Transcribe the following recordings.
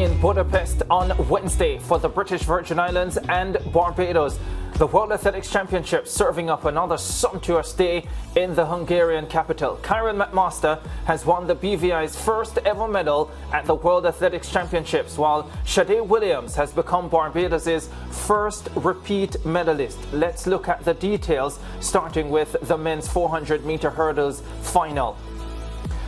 in Budapest on Wednesday for the British Virgin Islands and Barbados. The World Athletics Championship serving up another sumptuous day in the Hungarian capital. Karen McMaster has won the BVI's first ever medal at the World Athletics Championships, while Shade Williams has become Barbados's first repeat medalist. Let's look at the details, starting with the men's 400-meter hurdles final.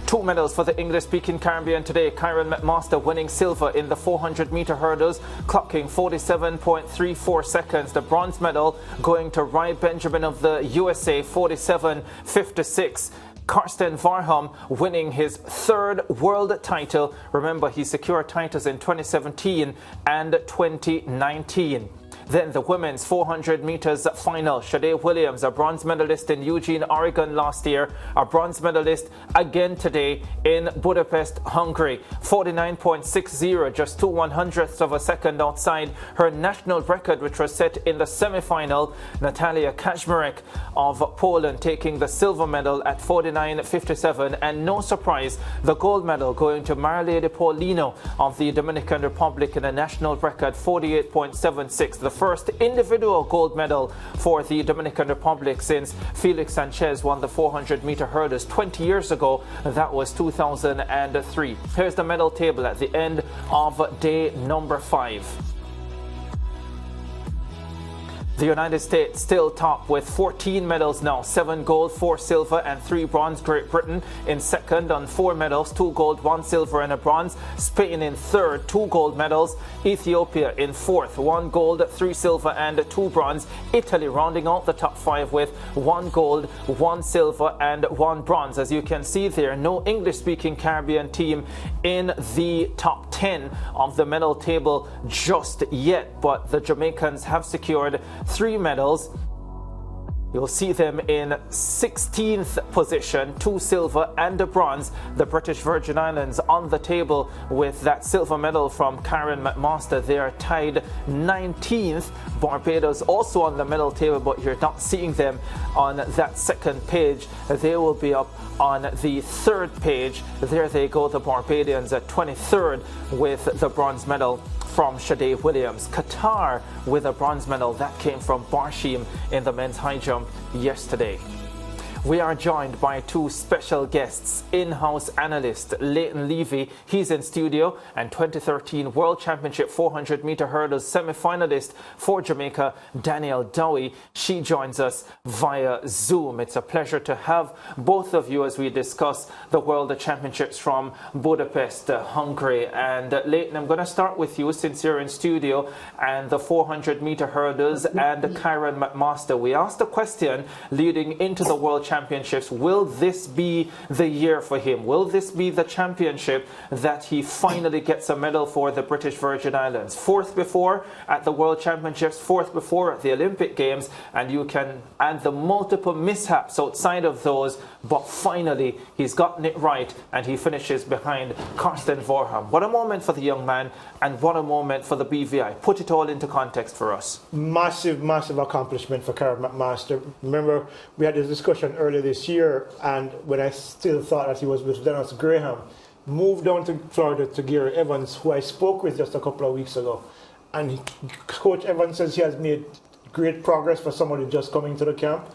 2 medals for the English-speaking Caribbean today. Karen McMaster winning silver in the 400-meter hurdles, clocking 47.34 seconds. The bronze medal going to Rai Benjamin of the USA, 47.56. Karsten Warholm winning his 3rd world title. Remember, he secured titles in 2017 and 2019. Then the women's 400 meters final. Shade Williams, a bronze medalist in Eugene, Oregon last year, a bronze medalist again today in Budapest, Hungary. 49.60, just 2/100ths of a second outside her national record, which was set in the semi-final. Natalia Kaczmarek of Poland taking the silver medal at 49.57, and no surprise, the gold medal going to Marilady Paulino of the Dominican Republic in a national record 48.76. The first individual gold medal for the Dominican Republic since Felix Sanchez won the 400-meter hurdles 20 years ago. That was 2003. Here's the medal table at the end of day number 5. The United States still top with 14 medals now, 7 gold, 4 silver and 3 bronze. Great Britain in second on 4 medals, 2 gold, 1 silver and a bronze. Spain in third, 2 gold medals. Ethiopia in fourth, 1 gold, 3 silver and 2 bronze. Italy rounding out the top 5 with 1 gold, 1 silver and 1 bronze. As you can see there, no English-speaking Caribbean team in the top 10 of the medal table just yet, but the Jamaicans have secured 3 medals. You'll see them in 16th position, 2 silver and a bronze. The British Virgin Islands on the table with that silver medal from Karen McMaster. They are tied 19th. Barbados also on the medal table, but you're not seeing them on that second page. They will be up on the 3rd page. There they go, the Barbadians at 23rd with the bronze medal from Shade Williams. Qatar with a bronze medal that came from Barshim in the men's high jump yesterday. We are joined by 2 special guests. In-house analyst Leighton Levy, he's in studio, and 2013 World Championship 400-meter hurdles semi-finalist for Jamaica, Danielle Dowie. She joins us via Zoom. It's a pleasure to have both of you as we discuss the World Championships from Budapest, Hungary. And Leighton, I'm going to start with you since you're in studio, and the 400-meter hurdles and Karen McMaster. We asked the question leading into the World Championships, will this be the year for him? Will this be the championship that he finally gets a medal for the British Virgin Islands? 4th before at the World Championships, 4th before at the Olympic Games, and you can add the multiple mishaps outside of those, but finally he's gotten it right and he finishes behind Karsten Warholm. What a moment for the young man, and what a moment for the BVI. Put it all into context for us. Massive, massive accomplishment for Karen McMaster. Remember, we had this discussion earlier this year, and when I still thought that he was with Dennis Graham, moved down to Florida to Gary Evans, who I spoke with just a couple of weeks ago. And Coach Evans says he has made great progress for somebody just coming to the camp,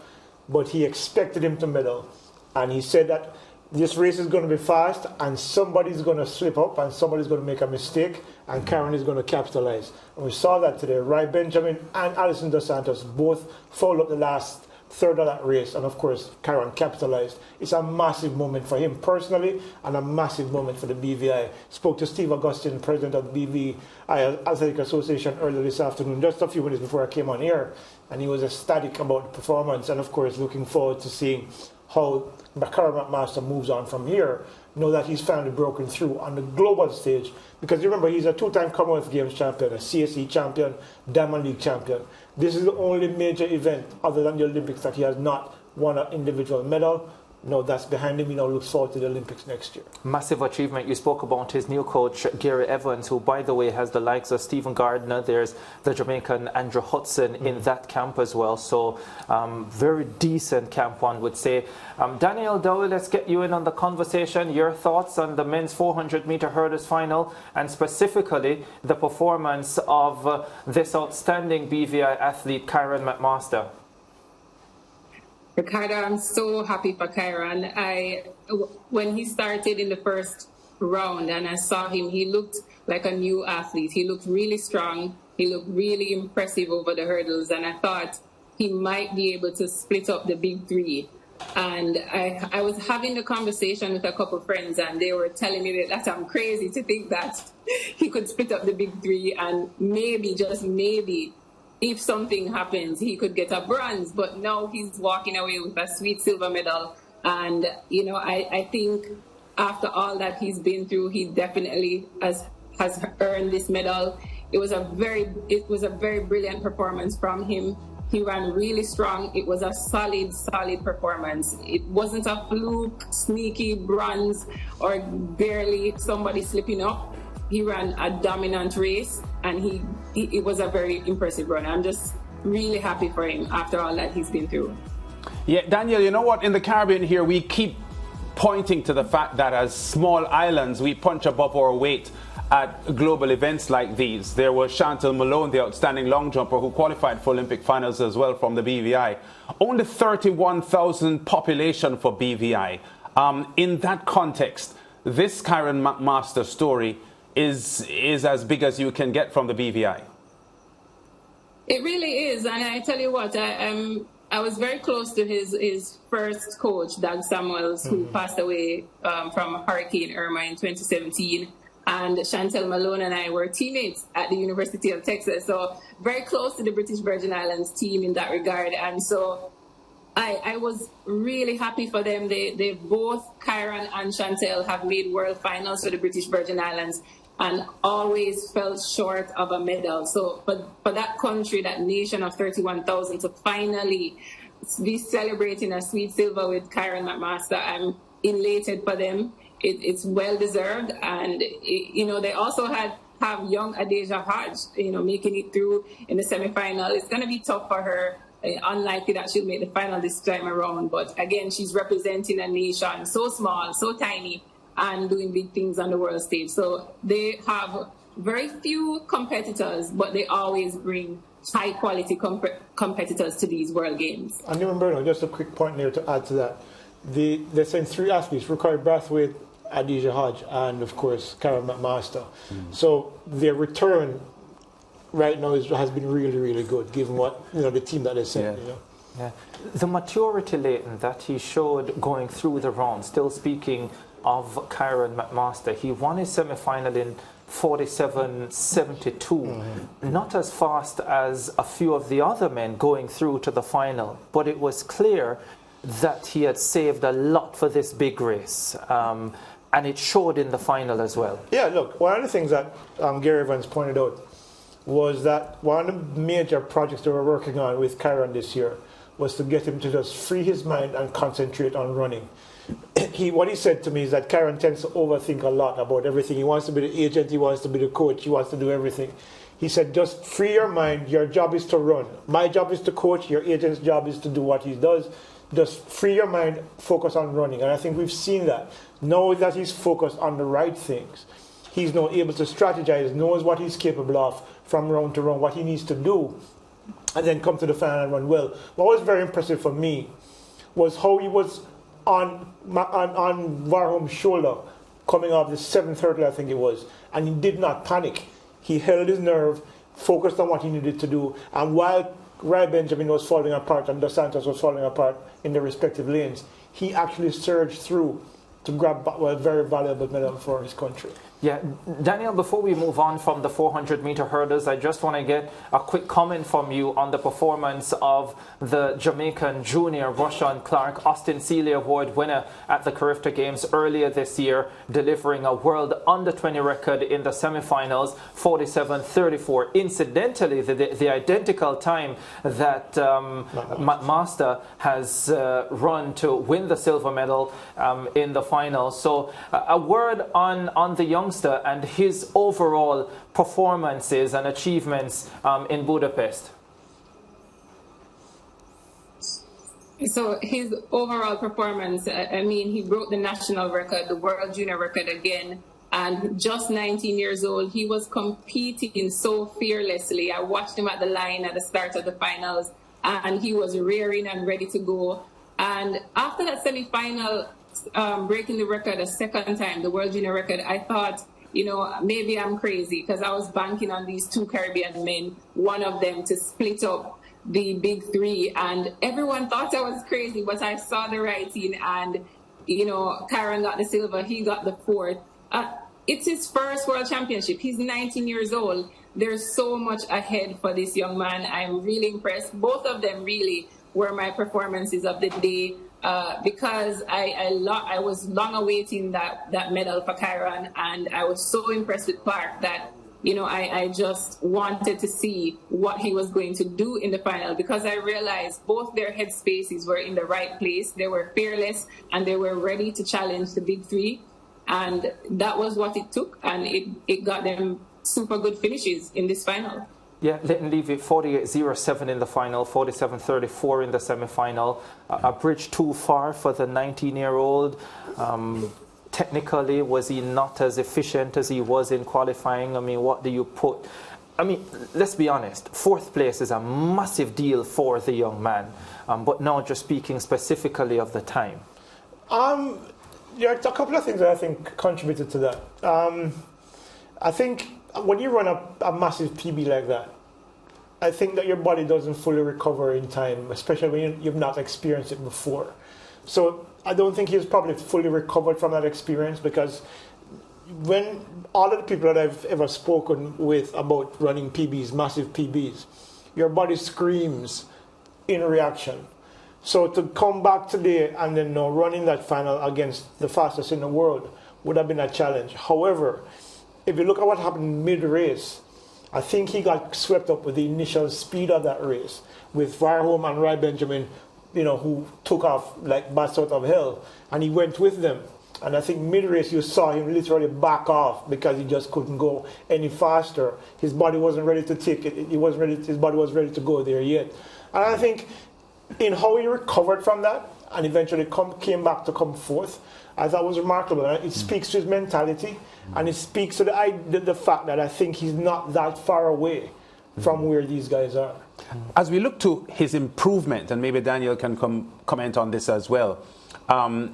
but he expected him to medal. And he said that this race is going to be fast, and somebody's going to slip up, and somebody's going to make a mistake, and Karen is going to capitalize. And we saw that today. Rai Benjamin and Alison Dos Santos both followed up the last third of that race, and of course Karen capitalized. It's a massive moment for him personally, and a massive moment for the BVI. Spoke to Steve Augustine, president of the BVI Athletic Association, earlier this afternoon, just a few minutes before I came on here, and he was ecstatic about the performance, and of course looking forward to seeing how Karen McMaster moves on from here. Know that he's finally broken through on the global stage, because you remember he's a 2-time Commonwealth Games champion, a CSE champion, Diamond League champion. This is the only major event other than the Olympics that he has not won an individual medal. no, that's behind him. He now looks forward to the Olympics next year. Massive achievement. You spoke about his new coach, Gary Evans, who, by the way, has the likes of Stephen Gardner. There's the Jamaican Andrew Hudson in that camp as well. So very decent camp, one would say. Daniel Dowie, let's get you in on the conversation. Your thoughts on the men's 400-meter hurdles final, and specifically the performance of this outstanding BVI athlete, Kyron McMaster. Ricardo, I'm so happy for Kyron. When he started in the first round and I saw him, he looked like a new athlete. He looked really strong. He looked really impressive over the hurdles, and I thought he might be able to split up the big three. And I was having a conversation with a couple of friends, and they were telling me that I'm crazy to think that he could split up the big three, and maybe, just maybe, if something happens, he could get a bronze. But now he's walking away with a sweet silver medal. And, you know, I think after all that he's been through, he definitely has earned this medal. It was a very brilliant performance from him. He ran really strong. It was a solid performance. It wasn't a fluke, sneaky bronze, or barely somebody slipping up. He ran a dominant race, and it was a very impressive run. I'm just really happy for him after all that he's been through. Yeah, Daniel, you know what? In the Caribbean here, we keep pointing to the fact that as small islands, we punch above our weight at global events like these. There was Chantel Malone, the outstanding long jumper, who qualified for Olympic finals as well from the BVI. Only 31,000 population for BVI. In that context, this Kyron McMaster story is as big as you can get from the BVI. It really is, and I tell you what, I was very close to his first coach, Doug Samuels, who passed away from Hurricane Irma in 2017. And Chantel Malone and I were teammates at the University of Texas, so very close to the British Virgin Islands team in that regard. And so I was really happy for them. They both, Kyron and Chantel, have made world finals for the British Virgin Islands and always fell short of a medal. So for that country, that nation of 31,000, to finally be celebrating a sweet silver with Kyron McMaster, I'm elated for them. It's well deserved, and you know, they also have young Adesha Hodge, you know, making it through in the semi-final. It's going to be tough for her. Unlikely that she'll make the final this time around, but again, she's representing a nation so small, so tiny, and doing big things on the world stage. So they have very few competitors, but they always bring high quality competitors to these world games. And remember, just a quick point there to add to that. They sent three athletes: Ricardo Brathwaite, Adesha Hodge, and of course Kyron McMaster. So their return right now has been really, really good, given what, you know, the team that they sent. You know? Yeah. The maturity, Leighton, that he showed going through the round. Still speaking of Kyron McMaster, he won his semi-final in 47.72. Not as fast as a few of the other men going through to the final, but it was clear that he had saved a lot for this big race. And it showed in the final as well. Yeah, look, one of the things that Gary Evans pointed out was that one of the major projects they were working on with Kyron this year was to get him to just free his mind and concentrate on running. What he said to me is that Kyron tends to overthink a lot about everything. He wants to be the agent, he wants to be the coach, he wants to do everything. He said, just free your mind, your job is to run. My job is to coach, your agent's job is to do what he does. Just free your mind, focus on running. And I think we've seen that. Now that he's focused on the right things, he's now able to strategize, knows what he's capable of from round to round, what he needs to do, and then come to the final and run well. What was very impressive for me was how he was on Varholm's shoulder coming off the 7th hurdle, I think it was, and he did not panic. He held his nerve, focused on what he needed to do, and while Ray Benjamin was falling apart and Dos Santos was falling apart in their respective lanes, he actually surged through to grab a very valuable medal for his country. Yeah, Daniel, before we move on from the 400-meter hurdles, I just want to get a quick comment from you on the performance of the Jamaican junior Rushan Clark, Austin Sealy Award winner at the Carifta Games earlier this year, delivering a world under-20 record in the semifinals, 47:34. Incidentally, the identical time that McMaster has run to win the silver medal in the final. So a word on the youngster and his overall performances and achievements in Budapest. So his overall performance, I mean, he broke the national record, the world junior record again, and just 19 years old, he was competing so fearlessly. I watched him at the line at the start of the finals, and he was rearing and ready to go. And after that semi-final, breaking the record a second time, the world junior record, I thought, you know, maybe I'm crazy because I was banking on these two Caribbean men, one of them to split up the big three, and everyone thought I was crazy, but I saw the writing, and, you know, Kyron got the silver, he got the fourth. It's his first world championship. He's 19 years old. There's so much ahead for this young man. I'm really impressed. Both of them really were my performances of the day. Because I was long awaiting that medal for Kyron, and I was so impressed with Clark that, you know, I just wanted to see what he was going to do in the final, because I realized both their headspaces were in the right place. They were fearless and they were ready to challenge the big three, and that was what it took, and it got them super good finishes in this final. Yeah, Leighton Levy, 48.07 in the final, 47.34 in the semi-final. A bridge too far for the 19-year-old. Technically, was he not as efficient as he was in qualifying? I mean, what do you put? I mean, let's be honest. Fourth place is a massive deal for the young man. But now just speaking specifically of the time. There are a couple of things that I think contributed to that. I think when you run a massive PB like that, I think that your body doesn't fully recover in time, especially when you've not experienced it before. So I don't think he's probably fully recovered from that experience, because when all of the people that I've ever spoken with about running PBs, massive PBs, your body screams in reaction. So to come back today and then running that final against the fastest in the world would have been a challenge. However, if you look at what happened mid-race, I think he got swept up with the initial speed of that race, with Varholm and Rai Benjamin, you know, who took off like bats out of hell, and he went with them. And I think mid-race you saw him literally back off because he just couldn't go any faster. His body wasn't ready to take it. His body was ready to go there yet. And I think in how he recovered from that and eventually came back to come fourth, I thought was remarkable. And it speaks to his mentality, and it speaks to the fact that I think he's not that far away from where these guys are. As we look to his improvement, and maybe Daniel can comment on this as well,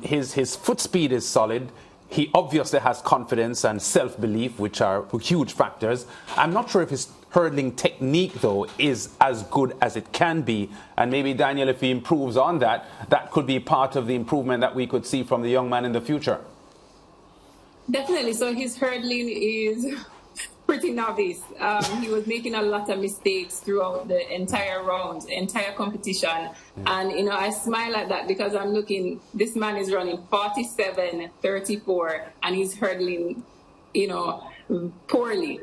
his foot speed is solid. He obviously has confidence and self-belief, which are huge factors. I'm not sure if his hurdling technique, though, is as good as it can be. And maybe, Daniel, if he improves on that, that could be part of the improvement that we could see from the young man in the future. Definitely. So his hurdling is pretty novice. He was making a lot of mistakes throughout the entire round, entire competition. And, you know, I smile at that because I'm looking, this man is running 47.34 and he's hurdling, you know, poorly.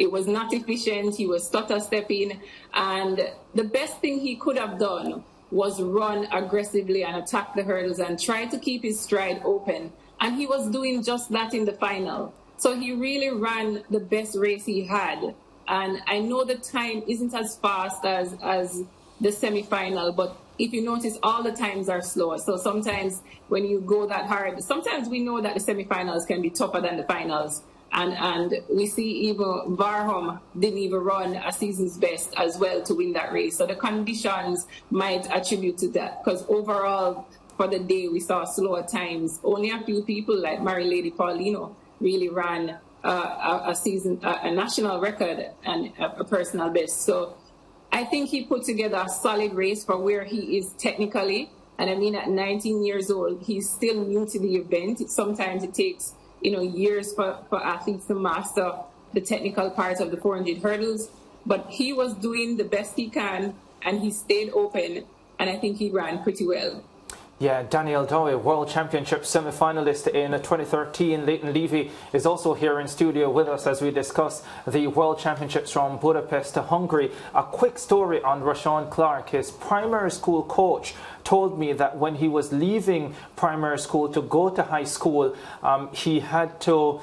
It was not efficient. He was stutter-stepping. And the best thing he could have done was run aggressively and attack the hurdles and try to keep his stride open. And he was doing just that in the final. So he really ran the best race he had. And I know the time isn't as fast as the semi-final, but if you notice, all the times are slower. So sometimes when you go that hard, sometimes we know that the semi-finals can be tougher than the finals. And we see even Varholm didn't even run a season's best as well to win that race. So the conditions might attribute to that, because overall for the day we saw slower times. Only a few people like Mary Lady Paulino really ran a national record and a personal best. So I think he put together a solid race for where he is technically. And I mean, at 19 years old, he's still new to the event. Sometimes it takes years for athletes to master the technical parts of the 400 hurdles. But he was doing the best he can, and he stayed open, and I think he ran pretty well. Yeah, Daniel Dowie, World Championship semi-finalist in 2013. Leighton Levy is also here in studio with us as we discuss the World Championships from Budapest to Hungary. A quick story on Rashawn Clark. His primary school coach told me that when he was leaving primary school to go to high school, he had to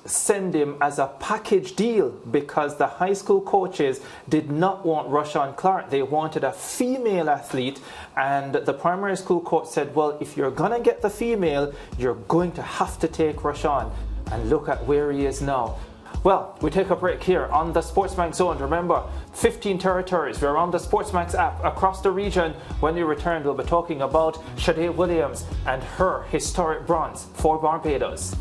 send him as a package deal because the high school coaches did not want Rashawn Clark. They wanted a female athlete, and the primary school coach said, well, if you're going to get the female, you're going to have to take Rashawn. And look at where he is now. Well, we take a break here on the SportsMax Zone. Remember, 15 territories. We're on the SportsMax app across the region. When we return, we'll be talking about Shade Williams and her historic bronze for Barbados.